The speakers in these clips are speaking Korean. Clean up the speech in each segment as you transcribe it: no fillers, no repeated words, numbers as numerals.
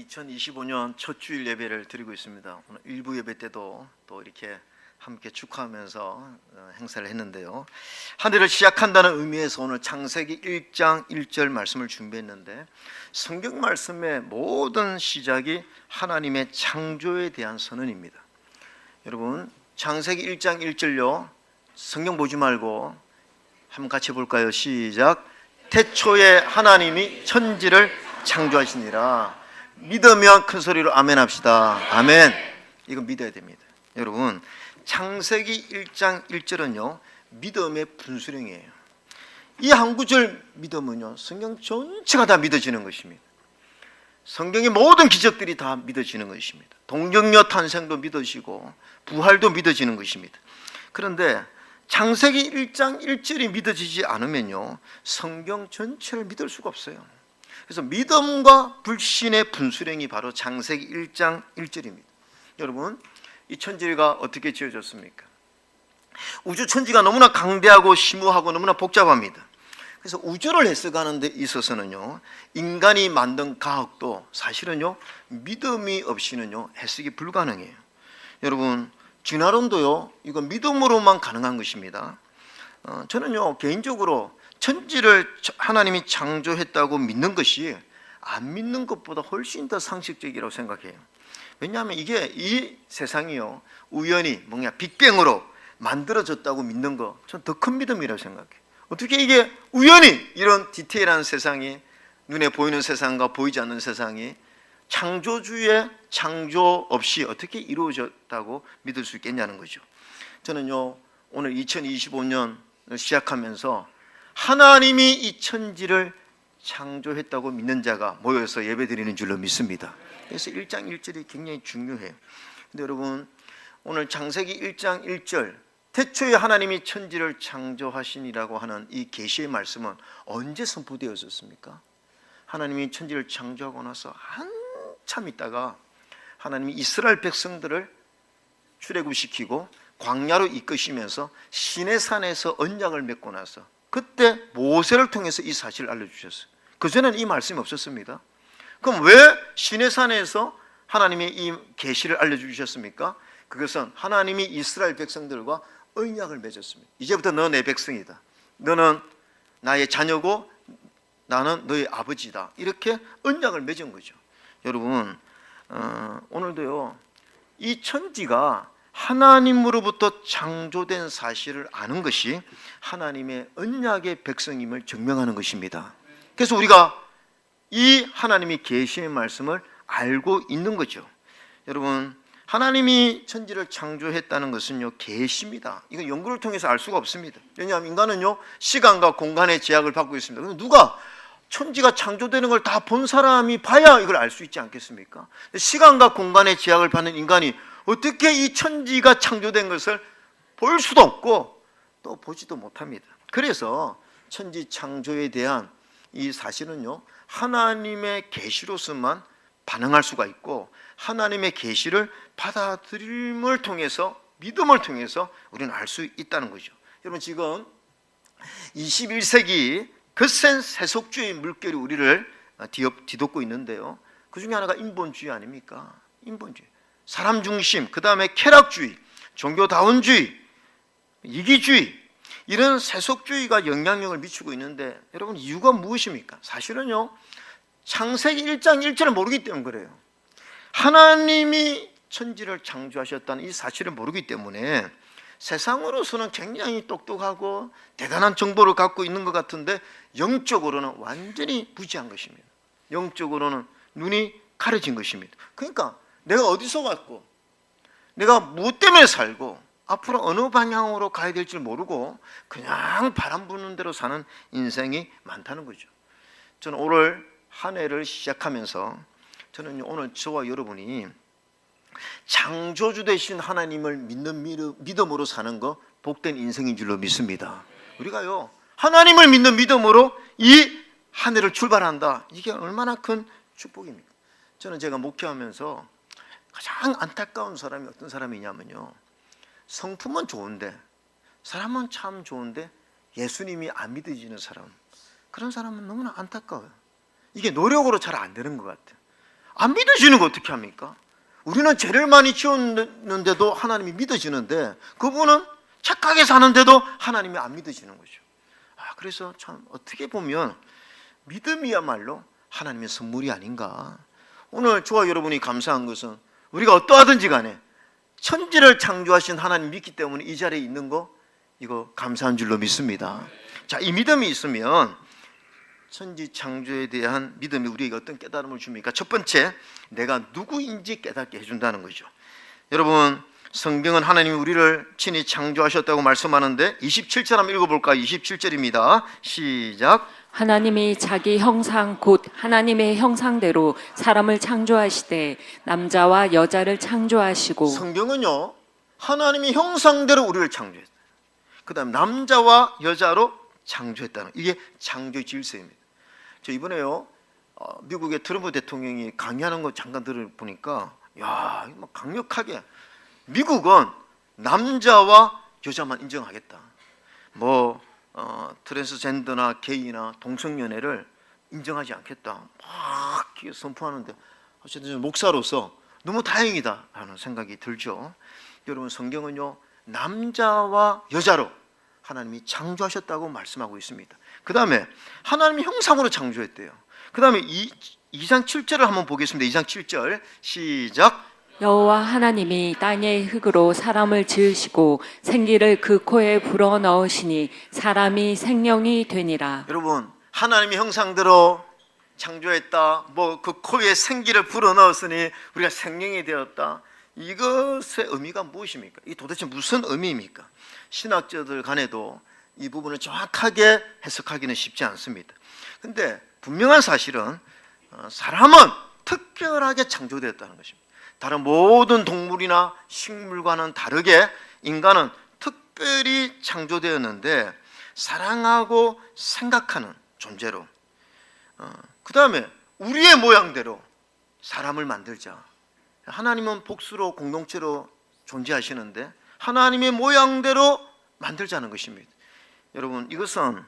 2025년 첫 주일 예배를 드리고 있습니다. 오늘 일부 예배 때도 또 이렇게 함께 축하하면서 행사를 했는데요. 한 해를 시작한다는 의미에서 오늘 창세기 1장 1절 말씀을 준비했는데, 성경 말씀의 모든 시작이 하나님의 창조에 대한 선언입니다. 여러분, 창세기 1장 1절요, 성경 보지 말고 한번 같이 볼까요? 시작. 태초에 하나님이 천지를 창조하시니라. 믿으면 큰 소리로 아멘 합시다. 아멘. 이거 믿어야 됩니다. 여러분, 창세기 1장 1절은요 믿음의 분수령이에요. 이 한 구절 믿으면요 성경 전체가 다 믿어지는 것입니다. 성경의 모든 기적들이 다 믿어지는 것입니다. 동정녀 탄생도 믿어지고 부활도 믿어지는 것입니다. 그런데 창세기 1장 1절이 믿어지지 않으면요 성경 전체를 믿을 수가 없어요. 그래서 믿음과 불신의 분수령이 바로 창세기 1장 1절입니다. 여러분, 이 천지가 어떻게 지어졌습니까? 우주 천지가 너무나 강대하고 심오하고 너무나 복잡합니다. 그래서 우주를 해석하는 데 있어서는요 인간이 만든 과학도 사실은요 믿음이 없이는요 해석이 불가능해요. 여러분, 진화론도요 이거 믿음으로만 가능한 것입니다. 저는요 개인적으로 천지를 하나님이 창조했다고 믿는 것이 안 믿는 것보다 훨씬 더 상식적이라고 생각해요. 왜냐하면 이게 이 세상이요 우연히 빅뱅으로 만들어졌다고 믿는 거 전 더 큰 믿음이라고 생각해요. 어떻게 이게 우연히 이런 디테일한 세상이, 눈에 보이는 세상과 보이지 않는 세상이 창조주의 창조 없이 어떻게 이루어졌다고 믿을 수 있겠냐는 거죠. 저는요 오늘 2025년 시작하면서 하나님이 이 천지를 창조했다고 믿는 자가 모여서 예배드리는 줄로 믿습니다. 그래서 1장 1절이 굉장히 중요해요. 근데 여러분, 오늘 창세기 1장 1절 태초에 하나님이 천지를 창조하시니라고 하는 이 계시의 말씀은 언제 선포되었습니까? 하나님이 천지를 창조하고 나서 한참 있다가 하나님이 이스라엘 백성들을 출애굽시키고 광야로 이끄시면서 시내산에서 언약을 맺고 나서 그때 모세를 통해서 이 사실을 알려주셨어요. 그전에는 이 말씀이 없었습니다. 그럼 왜 시내산에서 하나님이 이 계시를 알려주셨습니까? 그것은 하나님이 이스라엘 백성들과 언약을 맺었습니다. 이제부터 너 내 백성이다. 너는 나의 자녀고 나는 너의 아버지다. 이렇게 언약을 맺은 거죠. 여러분, 오늘도요 이 천지가 하나님으로부터 창조된 사실을 아는 것이 하나님의 언약의 백성임을 증명하는 것입니다. 그래서 우리가 이 하나님이 계시의 말씀을 알고 있는 거죠. 여러분, 하나님이 천지를 창조했다는 것은요 계시입니다. 이건 연구를 통해서 알 수가 없습니다. 왜냐하면 인간은요 시간과 공간의 제약을 받고 있습니다. 그럼 누가 천지가 창조되는 걸 다 본 사람이 봐야 이걸 알 수 있지 않겠습니까? 시간과 공간의 제약을 받는 인간이 어떻게 이 천지가 창조된 것을 볼 수도 없고 또 보지도 못합니다. 그래서 천지 창조에 대한 이 사실은요 하나님의 계시로서만 반응할 수가 있고, 하나님의 계시를 받아들임을 통해서, 믿음을 통해서 우리는 알 수 있다는 거죠. 여러분, 지금 21세기 거센 세속주의 물결이 우리를 뒤덮고 있는데요, 그 중에 하나가 인본주의 아닙니까? 인본주의, 사람 중심, 그 다음에 쾌락주의, 종교다운주의, 이기주의, 이런 세속주의가 영향력을 미치고 있는데, 여러분 이유가 무엇입니까? 사실은요 창세기 1장 1절을 모르기 때문에 그래요. 하나님이 천지를 창조하셨다는 이 사실을 모르기 때문에 세상으로서는 굉장히 똑똑하고 대단한 정보를 갖고 있는 것 같은데 영적으로는 완전히 부지한 것입니다. 영적으로는 눈이 가려진 것입니다. 그러니까 내가 어디서 왔고 내가 무엇 때문에 살고 앞으로 어느 방향으로 가야 될지 모르고 그냥 바람 부는 대로 사는 인생이 많다는 거죠. 저는 오늘 한 해를 시작하면서 저는 오늘 저와 여러분이 창조주 되신 하나님을 믿는 믿음으로 사는 거 복된 인생인 줄로 믿습니다. 우리가요 하나님을 믿는 믿음으로 이 한 해를 출발한다. 이게 얼마나 큰 축복입니까? 저는 제가 목회하면서 가장 안타까운 사람이 어떤 사람이냐면요, 성품은 좋은데 사람은 참 좋은데 예수님이 안 믿어지는 사람, 그런 사람은 너무나 안타까워요. 이게 노력으로 잘 안 되는 것 같아요. 안 믿어지는 거 어떻게 합니까? 우리는 죄를 많이 지었는데도 하나님이 믿어지는데 그분은 착하게 사는데도 하나님이 안 믿어지는 거죠. 그래서 참 어떻게 보면 믿음이야말로 하나님의 선물이 아닌가. 오늘 저와 여러분이 감사한 것은 우리가 어떠하든지 간에 천지를 창조하신 하나님 믿기 때문에 이 자리에 있는 거, 이거 감사한 줄로 믿습니다. 자, 이 믿음이 있으면 천지 창조에 대한 믿음이 우리에게 어떤 깨달음을 줍니까? 첫 번째, 내가 누구인지 깨닫게 해준다는 거죠. 여러분, 성경은 하나님이 우리를 친히 창조하셨다고 말씀하는데 27절 한번 읽어볼까요? 27절입니다. 시작. 하나님이 자기 형상 곧 하나님의 형상대로 사람을 창조하시되 남자와 여자를 창조하시고. 성경은요, 하나님이 형상대로 우리를 창조했어요. 그 다음 남자와 여자로 창조했다는, 이게 창조의 질서입니다. 저 이번에요, 미국의 트럼프 대통령이 강의하는 거 잠깐 들어보니까 야, 강력하게 미국은 남자와 여자만 인정하겠다. 트랜스젠더나 게이나 동성연애를 인정하지 않겠다. 막 선포하는데 어쨌든 목사로서 너무 다행이다 하는 생각이 들죠. 여러분, 성경은요, 남자와 여자로 하나님이 창조하셨다고 말씀하고 있습니다. 그 다음에 하나님이 형상으로 창조했대요. 그 다음에 2장 7절을 한번 보겠습니다. 2장 7절 시작. 여호와 하나님이 땅의 흙으로 사람을 지으시고 생기를 그 코에 불어넣으시니 사람이 생명이 되니라. 여러분, 하나님의 형상대로 창조했다, 그 코에 생기를 불어넣었으니 우리가 생명이 되었다. 이것의 의미가 무엇입니까? 이 도대체 무슨 의미입니까? 신학자들 간에도 이 부분을 정확하게 해석하기는 쉽지 않습니다. 근데 분명한 사실은 사람은 특별하게 창조되었다는 것입니다. 다른 모든 동물이나 식물과는 다르게 인간은 특별히 창조되었는데 사랑하고 생각하는 존재로, 그 다음에 우리의 모양대로 사람을 만들자. 하나님은 복수로 공동체로 존재하시는데 하나님의 모양대로 만들자는 것입니다. 여러분, 이것은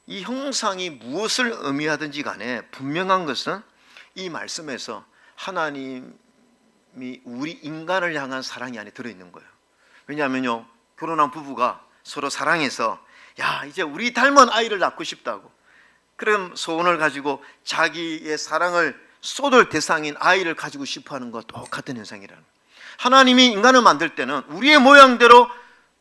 이 형상이 무엇을 의미하든지 간에 분명한 것은 이 말씀에서 하나님이 우리 인간을 향한 사랑이 안에 들어있는 거예요. 왜냐하면요, 결혼한 부부가 서로 사랑해서 이제 우리 닮은 아이를 낳고 싶다고, 그런 소원을 가지고 자기의 사랑을 쏟을 대상인 아이를 가지고 싶어하는 것과 똑같은 현상이라는 거예요. 하나님이 인간을 만들 때는 우리의 모양대로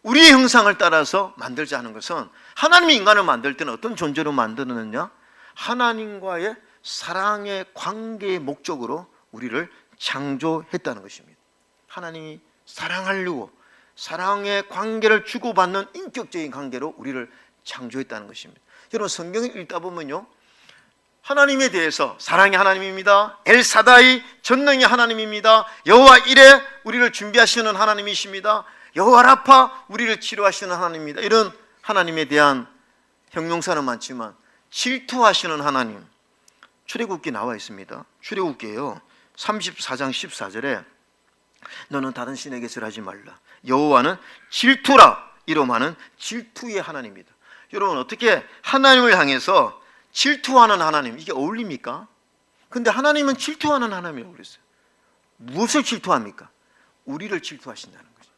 우리의 형상을 따라서 만들자 하는 것은, 하나님이 인간을 만들 때는 어떤 존재로 만드느냐? 하나님과의 사랑의 관계의 목적으로 우리를 창조했다는 것입니다. 하나님이 사랑하려고 사랑의 관계를 주고받는 인격적인 관계로 우리를 창조했다는 것입니다. 여러분, 성경을 읽다 보면요, 하나님에 대해서 사랑의 하나님입니다, 엘사다이 전능의 하나님입니다, 여호와 이레 우리를 준비하시는 하나님이십니다, 여호와 라파 우리를 치료하시는 하나님입니다, 이런 하나님에 대한 형용사는 많지만 질투하시는 하나님, 출애굽기에 나와 있습니다. 출애굽기에요 34장 14절에 너는 다른 신에게 절하지 말라, 여호와는 질투라 이름하는 질투의 하나님입니다. 여러분, 어떻게 하나님을 향해서 질투하는 하나님, 이게 어울립니까? 근데 하나님은 질투하는 하나님이라고 그랬어요. 무엇을 질투합니까? 우리를 질투하신다는 거죠.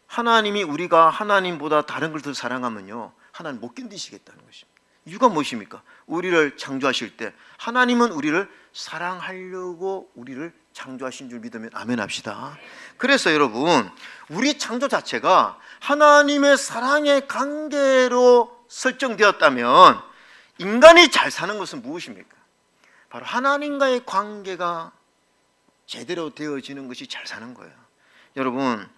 하나님이 우리가 하나님보다 다른 걸 더 사랑하면요, 하나님 못 견디시겠다는 것입니다. 이유가 무엇입니까? 우리를 창조하실 때 하나님은 우리를 사랑하려고 우리를 창조하신 줄 믿으면 아멘 합시다. 그래서 여러분, 우리 창조 자체가 하나님의 사랑의 관계로 설정되었다면 인간이 잘 사는 것은 무엇입니까? 바로 하나님과의 관계가 제대로 되어지는 것이 잘 사는 거예요. 여러분,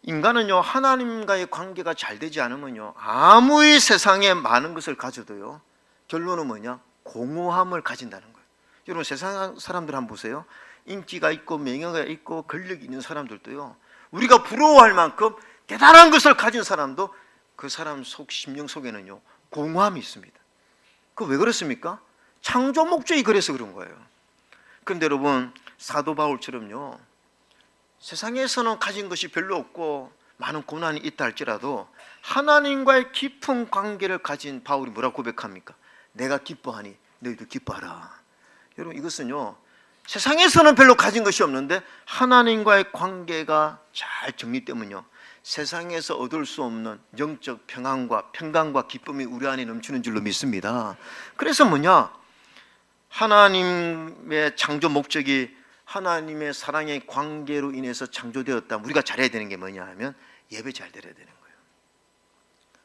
인간은요, 하나님과의 관계가 잘 되지 않으면요, 아무리 세상에 많은 것을 가져도요, 결론은 뭐냐? 공허함을 가진다는 거예요. 여러분, 세상 사람들 한번 보세요. 인기가 있고 명예가 있고 권력이 있는 사람들도요, 우리가 부러워할 만큼 대단한 것을 가진 사람도 그 사람 심령 속에는요, 공허함이 있습니다. 그 왜 그렇습니까? 창조 목적이 그래서 그런 거예요. 그런데 여러분, 사도 바울처럼요, 세상에서는 가진 것이 별로 없고 많은 고난이 있다 할지라도 하나님과의 깊은 관계를 가진 바울이 뭐라고 고백합니까? 내가 기뻐하니 너희도 기뻐하라. 여러분, 이것은요, 세상에서는 별로 가진 것이 없는데 하나님과의 관계가 잘 정리되면요, 세상에서 얻을 수 없는 영적 평강과 기쁨이 우리 안에 넘치는 줄로 믿습니다. 그래서 뭐냐, 하나님의 창조 목적이 하나님의 사랑의 관계로 인해서 창조되었다. 우리가 잘해야 되는 게 뭐냐 하면 예배 잘 드려야 되는 거예요.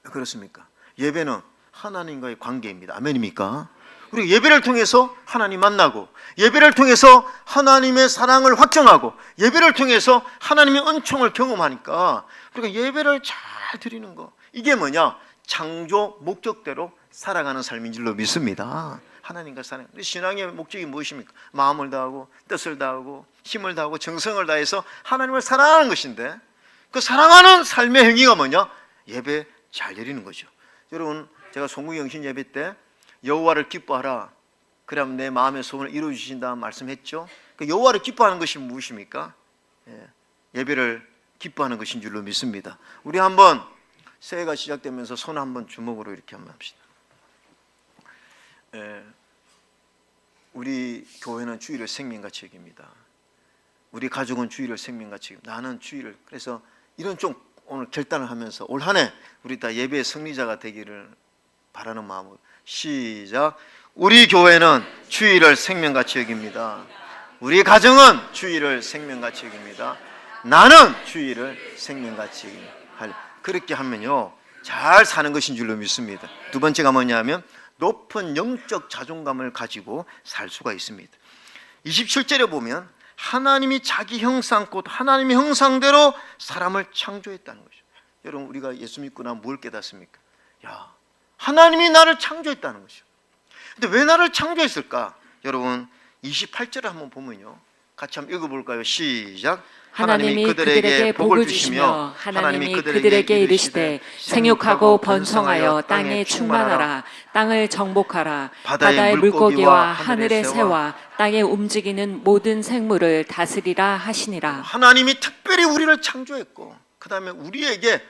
왜 그렇습니까? 예배는 하나님과의 관계입니다. 아멘입니까? 우리가 예배를 통해서 하나님 만나고, 예배를 통해서 하나님의 사랑을 확정하고, 예배를 통해서 하나님의 은총을 경험하니까 우리가 예배를 잘 드리는 거, 이게 뭐냐, 창조 목적대로 살아가는 삶인 줄로 믿습니다. 하나님과 사랑. 신앙의 목적이 무엇입니까? 마음을 다하고 뜻을 다하고 힘을 다하고 정성을 다해서 하나님을 사랑하는 것인데, 그 사랑하는 삶의 행위가 뭐냐? 예배 잘 드리는 거죠. 여러분, 제가 송구영신 예배 때 여호와를 기뻐하라, 그러면 내 마음의 소원을 이루어 주신다 말씀했죠. 그 여호와를 기뻐하는 것이 무엇입니까? 예배를 기뻐하는 것인 줄로 믿습니다. 우리 한번 새해가 시작되면서 손 한번 주먹으로 이렇게 한번 합시다. 우리 교회는 주일을 생명같이 여깁니다. 우리 가족은 주일을 생명같이 여깁니다. 나는 주일을, 그래서 이런 좀 오늘 결단을 하면서 올 한 해 우리 다 예배의 승리자가 되기를 바라는 마음으로 시작. 우리 교회는 주일을 생명같이 여깁니다. 우리 가정은 주일을 생명같이 여깁니다. 나는 주일을 생명같이 여깁니다. 그렇게 하면요, 잘 사는 것인 줄로 믿습니다. 두 번째가 뭐냐면 높은 영적 자존감을 가지고 살 수가 있습니다. 27절에 보면 하나님이 자기 형상 곧 하나님의 형상대로 사람을 창조했다는 거죠. 여러분, 우리가 예수 믿고 나면 뭘 깨닫습니까? 야, 하나님이 나를 창조했다는 것이죠. 근데 왜 나를 창조했을까? 여러분, 28절을 한번 보면요, 같이 한번 읽어볼까요? 시작. 하나님이 그들에게 복을 주시며 하나님이 그들에게 이르시되 생육하고 번성하여 땅에 충만하라. 땅을 정복하라. 바다의 물고기와 하늘의 새와 땅에 움직이는 모든 생물을 다스리라 하시니라. 하나님이 특별히 우리를 창조했고, 그 다음에 우리에게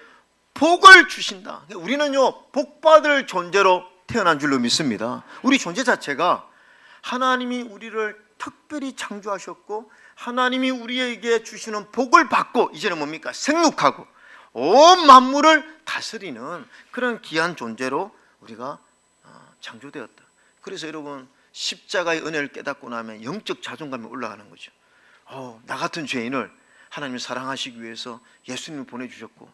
복을 주신다. 우리는요, 복받을 존재로 태어난 줄로 믿습니다. 우리 존재 자체가 하나님이 우리를 특별히 창조하셨고, 하나님이 우리에게 주시는 복을 받고, 이제는 뭡니까? 생육하고 온 만물을 다스리는 그런 귀한 존재로 우리가 창조되었다. 그래서 여러분, 십자가의 은혜를 깨닫고 나면 영적 자존감이 올라가는 거죠. 나 같은 죄인을 하나님이 사랑하시기 위해서 예수님을 보내주셨고,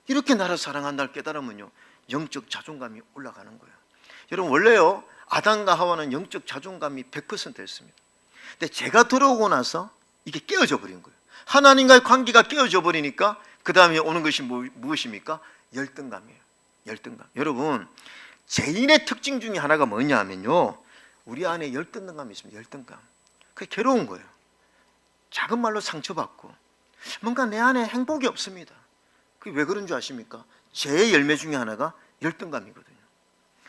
이렇게 나를 사랑한다를 깨달으면요, 영적 자존감이 올라가는 거예요. 여러분, 원래요, 아담과 하와는 영적 자존감이 100%였습니다. 근데 제가 들어오고 나서 이게 깨어져 버린 거예요. 하나님과의 관계가 깨어져 버리니까 그 다음에 오는 것이 무엇입니까? 열등감이에요. 열등감. 여러분, 죄인의 특징 중에 하나가 뭐냐 하면요, 우리 안에 열등감이 있습니다. 열등감. 그게 괴로운 거예요. 작은 말로 상처받고 뭔가 내 안에 행복이 없습니다. 그게 왜 그런 줄 아십니까? 죄의 열매 중에 하나가 열등감이거든요.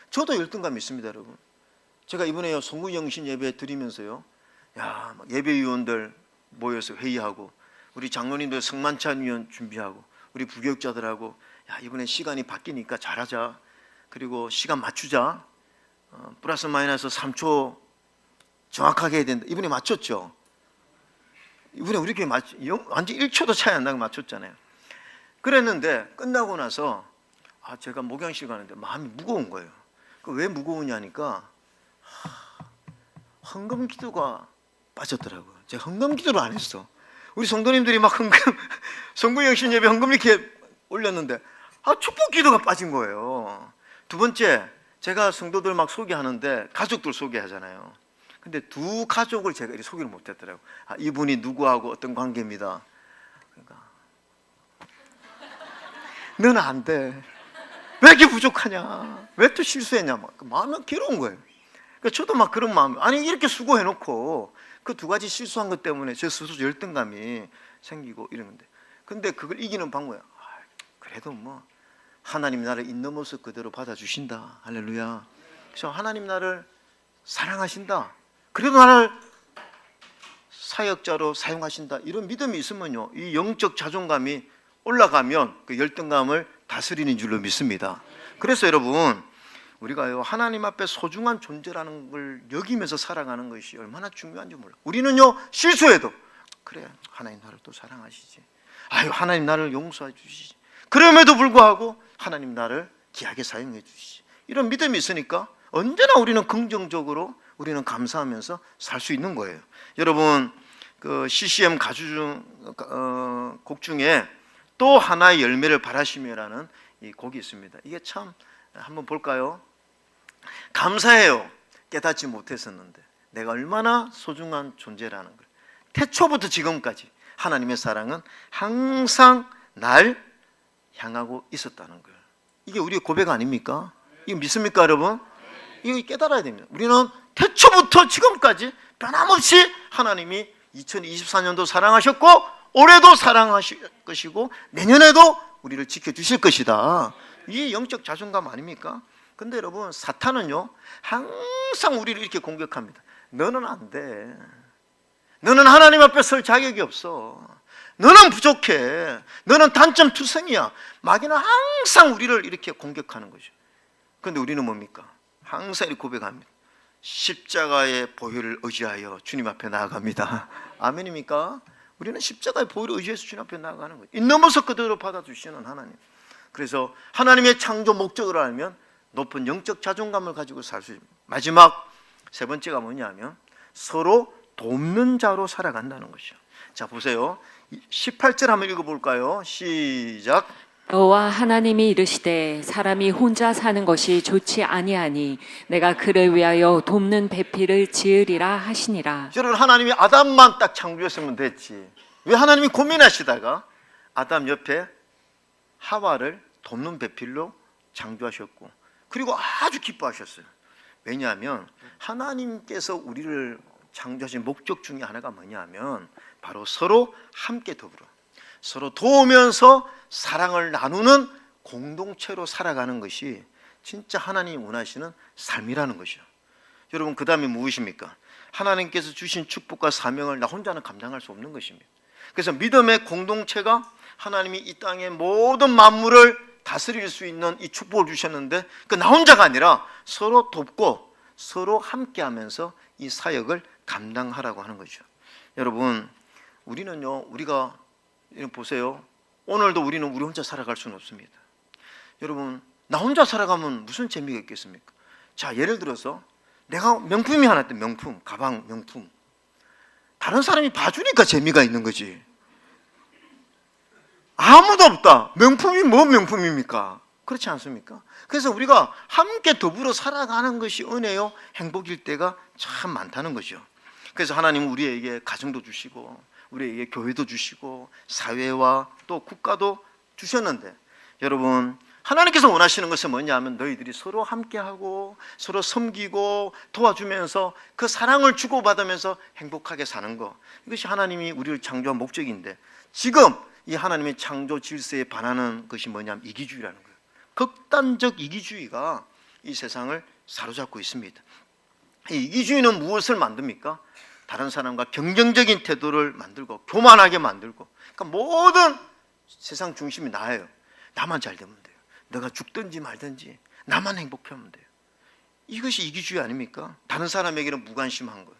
저도 열등감이 있습니다, 여러분. 제가 이번에 송구영신 예배 드리면서요, 예배위원들 모여서 회의하고, 우리 장로님들 성만찬 위원 준비하고, 우리 부교육자들하고, 이번에 시간이 바뀌니까 잘하자, 그리고 시간 맞추자, 플러스 마이너스 3초 정확하게 해야 된다. 이번에 맞췄죠? 이번에 우리 교회 완전 1초도 차이 안 나고 맞췄잖아요. 그랬는데 끝나고 나서 제가 목양실 가는데 마음이 무거운 거예요. 왜 무거우냐니까 헌금 기도가 빠졌더라고요. 제가 헌금 기도를 안 했어. 우리 성도님들이 막 송구영신 예배 헌금 이렇게 올렸는데 축복 기도가 빠진 거예요. 두 번째, 제가 성도들 막 소개하는데 가족들 소개하잖아요. 근데 두 가족을 제가 이렇게 소개를 못 했더라고요. 이분이 누구하고 어떤 관계입니다. 그러니까 너는 안 돼. 왜 이렇게 부족하냐? 왜 또 실수했냐? 막 마음이 괴로운 거예요. 그러니까 저도 막 그런 마음, 아니 이렇게 수고해놓고 그 두 가지 실수한 것 때문에 제 스스로 열등감이 생기고 이러는데, 근데 그걸 이기는 방법이야. 그래도 뭐 하나님 나를 있는 모습 그대로 받아주신다. 할렐루야. 그래서 하나님 나를 사랑하신다. 그래도 나를 사역자로 사용하신다. 이런 믿음이 있으면요, 이 영적 자존감이 올라가면 그 열등감을 다스리는 줄로 믿습니다. 그래서 여러분, 우리가요 하나님 앞에 소중한 존재라는 걸 여기면서 살아가는 것이 얼마나 중요한지 몰라. 우리는요 실수해도 그래 하나님 나를 또 사랑하시지. 아유 하나님 나를 용서해 주시지. 그럼에도 불구하고 하나님 나를 귀하게 사용해 주시지. 이런 믿음이 있으니까 언제나 우리는 긍정적으로 우리는 감사하면서 살 수 있는 거예요. 여러분 그 CCM 가수 곡 중에 또 하나의 열매를 바라시며라는 이 곡이 있습니다. 이게 참 한번 볼까요? 감사해요. 깨닫지 못했었는데 내가 얼마나 소중한 존재라는 걸. 태초부터 지금까지 하나님의 사랑은 항상 날 향하고 있었다는 걸. 이게 우리의 고백 아닙니까? 이거 믿습니까 여러분? 이거 깨달아야 됩니다. 우리는 태초부터 지금까지 변함없이 하나님이 2024년도 사랑하셨고 올해도 사랑하실 것이고 내년에도 우리를 지켜주실 것이다. 이게 영적 자존감 아닙니까? 근데 여러분 사탄은요 항상 우리를 이렇게 공격합니다. 너는 안 돼. 너는 하나님 앞에 설 자격이 없어. 너는 부족해. 너는 단점 투성이야. 마귀는 항상 우리를 이렇게 공격하는 거죠. 그런데 우리는 뭡니까? 항상 이렇게 고백합니다. 십자가의 보혈을 의지하여 주님 앞에 나아갑니다. 아멘입니까? 우리는 십자가의 보혈을 의지해서 주님 앞에 나아가는 거예요. 있는 모습 그대로 받아주시는 하나님. 그래서 하나님의 창조 목적을 알면 높은 영적 자존감을 가지고 살 수 있습니다. 마지막 세 번째가 뭐냐면 서로 돕는 자로 살아간다는 것이죠. 자 보세요. 18절 한번 읽어볼까요? 시작. 여호와 하나님이 이르시되 사람이 혼자 사는 것이 좋지 아니하니 내가 그를 위하여 돕는 배필을 지으리라 하시니라. 여러분 하나님이 아담만 딱 창조했으면 됐지. 왜 하나님이 고민하시다가 아담 옆에 하와를 돕는 배필로 창조하셨고 그리고 아주 기뻐하셨어요. 왜냐하면 하나님께서 우리를 창조하신 목적 중에 하나가 뭐냐면 바로 서로 함께 더불어 서로 도우면서 사랑을 나누는 공동체로 살아가는 것이 진짜 하나님이 원하시는 삶이라는 것이죠. 여러분 그 다음에 무엇입니까? 하나님께서 주신 축복과 사명을 나 혼자는 감당할 수 없는 것입니다. 그래서 믿음의 공동체가 하나님이 이 땅의 모든 만물을 다스릴 수 있는 이 축복을 주셨는데 그 나 혼자가 아니라 서로 돕고 서로 함께하면서 이 사역을 감당하라고 하는 거죠. 여러분 우리는요 우리가 보세요. 오늘도 우리는 우리 혼자 살아갈 수는 없습니다. 여러분 나 혼자 살아가면 무슨 재미가 있겠습니까? 자 예를 들어서 내가 명품이 하나 있다. 명품 가방 명품 다른 사람이 봐주니까 재미가 있는 거지. 아무도 없다. 명품이 뭔 명품입니까? 그렇지 않습니까? 그래서 우리가 함께 더불어 살아가는 것이 은혜요 행복일 때가 참 많다는 거죠. 그래서 하나님은 우리에게 가정도 주시고 우리에게 교회도 주시고 사회와 또 국가도 주셨는데 여러분 하나님께서 원하시는 것은 뭐냐 하면 너희들이 서로 함께하고 서로 섬기고 도와주면서 그 사랑을 주고받으면서 행복하게 사는 것, 이것이 하나님이 우리를 창조한 목적인데 지금 이 하나님의 창조 질서에 반하는 것이 뭐냐면 이기주의라는 거예요. 극단적 이기주의가 이 세상을 사로잡고 있습니다. 이 이기주의는 무엇을 만듭니까? 다른 사람과 경쟁적인 태도를 만들고 교만하게 만들고, 그러니까 모든 세상 중심이 나예요. 나만 잘 되면 돼요. 내가 죽든지 말든지 나만 행복하면 돼요. 이것이 이기주의 아닙니까? 다른 사람에게는 무관심한 거예요.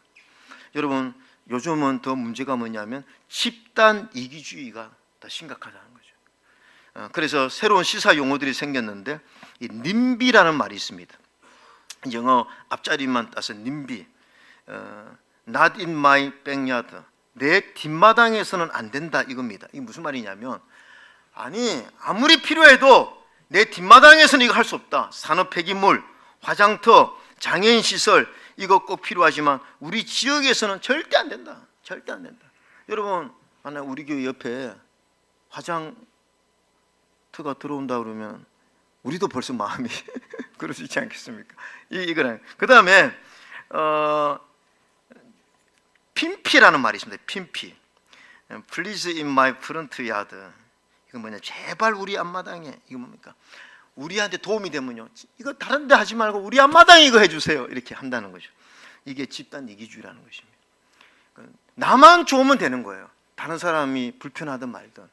여러분 요즘은 더 문제가 뭐냐면 집단 이기주의가 더 심각하다는 거죠. 그래서 새로운 시사 용어들이 생겼는데 이 님비라는 말이 있습니다. 영어 앞자리만 따서 님비, not in my backyard, 내 뒷마당에서는 안 된다 이겁니다. 이게 무슨 말이냐면 아니 아무리 필요해도 내 뒷마당에서는 이거 할 수 없다. 산업 폐기물, 화장터, 장애인 시설 이거 꼭 필요하지만 우리 지역에서는 절대 안 된다. 절대 안 된다. 여러분 만약 우리 교회 옆에 화장터가 들어온다 그러면 우리도 벌써 마음이 그럴 수 있지 않겠습니까? 이거는 그 다음에 핀피라는 말이 있습니다. 핀피, Please in my front yard. 이거 뭐냐? 제발 우리 앞마당에 이거 뭡니까? 우리한테 도움이 되면요. 이거 다른 데 하지 말고 우리 앞마당에 이거 해주세요. 이렇게 한다는 거죠. 이게 집단 이기주의라는 것입니다. 나만 좋으면 되는 거예요. 다른 사람이 불편하든 말든.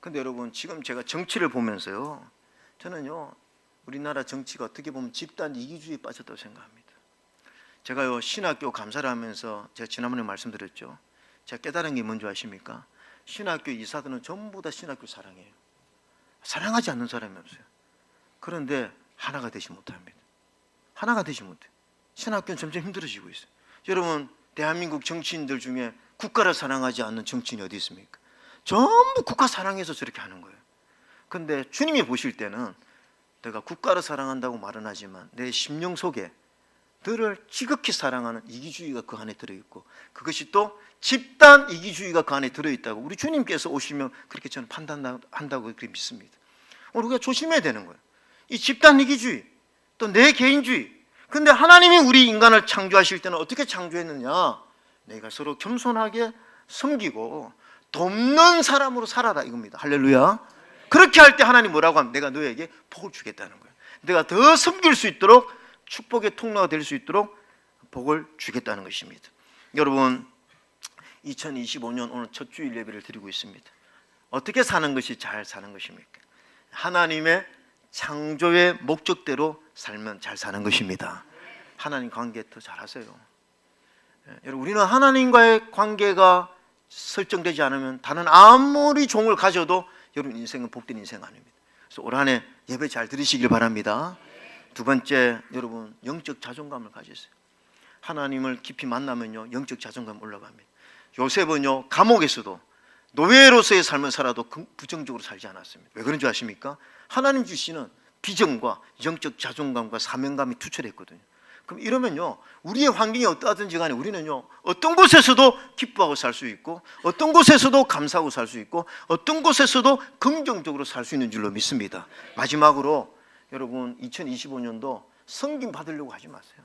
근데 여러분 지금 제가 정치를 보면서요. 저는요. 우리나라 정치가 어떻게 보면 집단 이기주의에 빠졌다고 생각합니다. 제가요 신학교 감사를 하면서 제가 지난번에 말씀드렸죠. 제가 깨달은 게 뭔지 아십니까? 신학교 이사들은 전부 다 신학교 사랑해요. 사랑하지 않는 사람이 없어요. 그런데 하나가 되지 못합니다. 하나가 되지 못해요. 신학교는 점점 힘들어지고 있어요. 여러분, 대한민국 정치인들 중에 국가를 사랑하지 않는 정치인이 어디 있습니까? 전부 국가 사랑해서 저렇게 하는 거예요. 그런데 주님이 보실 때는 내가 국가를 사랑한다고 말은 하지만 내 심령 속에 너를 지극히 사랑하는 이기주의가 그 안에 들어있고, 그것이 또 집단 이기주의가 그 안에 들어있다고 우리 주님께서 오시면 그렇게 저는 판단한다고 그렇게 믿습니다. 오늘 우리가 조심해야 되는 거예요. 이 집단 이기주의, 또 내 개인주의. 근데 하나님이 우리 인간을 창조하실 때는 어떻게 창조했느냐? 내가 서로 겸손하게 섬기고 돕는 사람으로 살아라 이겁니다. 할렐루야. 그렇게 할 때 하나님 뭐라고 하면 내가 너에게 복을 주겠다는 거예요. 내가 더 섬길 수 있도록, 축복의 통로가 될 수 있도록 복을 주겠다는 것입니다. 여러분, 2025년 오늘 첫 주일 예배를 드리고 있습니다. 어떻게 사는 것이 잘 사는 것입니까? 하나님의 창조의 목적대로 살면 잘 사는 것입니다. 하나님 관계 더 잘하세요. 여러분, 우리는 하나님과의 관계가 설정되지 않으면 다른 아무리 종을 가져도 여러분 인생은 복된 인생 아닙니다. 그래서 올 한 해 예배 잘 들으시길 바랍니다. 두 번째, 여러분 영적 자존감을 가지세요. 하나님을 깊이 만나면요 영적 자존감 올라갑니다. 요셉은요 감옥에서도 노예로서의 삶을 살아도 부정적으로 살지 않았습니다. 왜 그런 줄 아십니까? 하나님 주시는 비전과 영적 자존감과 사명감이 투철했거든요. 그럼 이러면요 우리의 환경이 어떠하든지 간에 우리는요 어떤 곳에서도 기뻐하고 살 수 있고, 어떤 곳에서도 감사하고 살 수 있고, 어떤 곳에서도 긍정적으로 살 수 있는 줄로 믿습니다. 마지막으로 여러분 2025년도 섬김 받으려고 하지 마세요.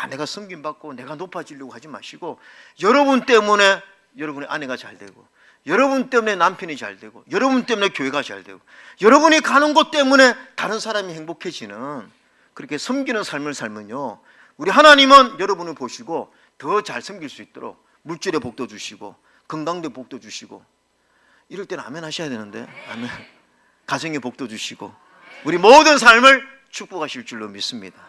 내가 섬김 받고 내가 높아지려고 하지 마시고, 여러분 때문에 여러분의 아내가 잘 되고, 여러분 때문에 남편이 잘 되고, 여러분 때문에 교회가 잘 되고, 여러분이 가는 곳 때문에 다른 사람이 행복해지는 그렇게 섬기는 삶을 살면요 우리 하나님은 여러분을 보시고 더 잘 섬길 수 있도록 물질의 복도 주시고 건강의 복도 주시고, 이럴 때는 아멘 하셔야 되는데, 아멘. 가정의 복도 주시고 우리 모든 삶을 축복하실 줄로 믿습니다.